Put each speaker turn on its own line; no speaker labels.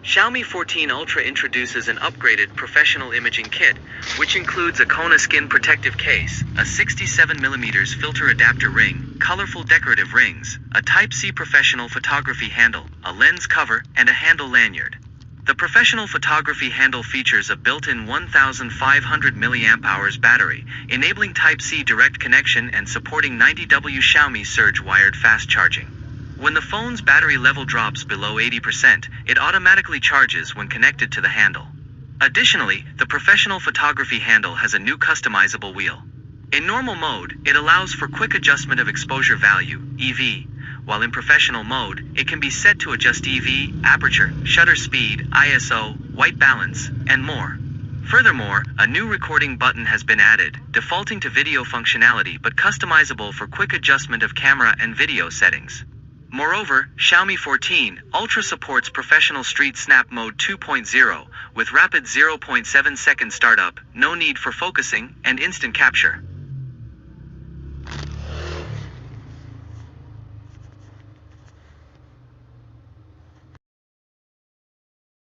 Xiaomi 14 Ultra introduces an upgraded professional imaging kit, which includes a Kona skin protective case, a 67mm filter adapter ring, colorful decorative rings, a Type-C professional photography handle, a lens cover, and a handle lanyard. The professional photography handle features a built-in 1500 mAh battery, enabling Type-C direct connection and supporting 90W Xiaomi Surge wired fast charging. When the phone's battery level drops below 80%, it automatically charges when connected to the handle. Additionally, the professional photography handle has a new customizable wheel. In normal mode, it allows for quick adjustment of exposure value, EV, while in professional mode, it can be set to adjust EV, aperture, shutter speed, ISO, white balance, and more. Furthermore, a new recording button has been added, defaulting to video functionality but customizable for quick adjustment of camera and video settings. Moreover, Xiaomi 14 Ultra supports professional street snap mode 2.0, with rapid 0.7-second startup, no need for focusing, and instant capture.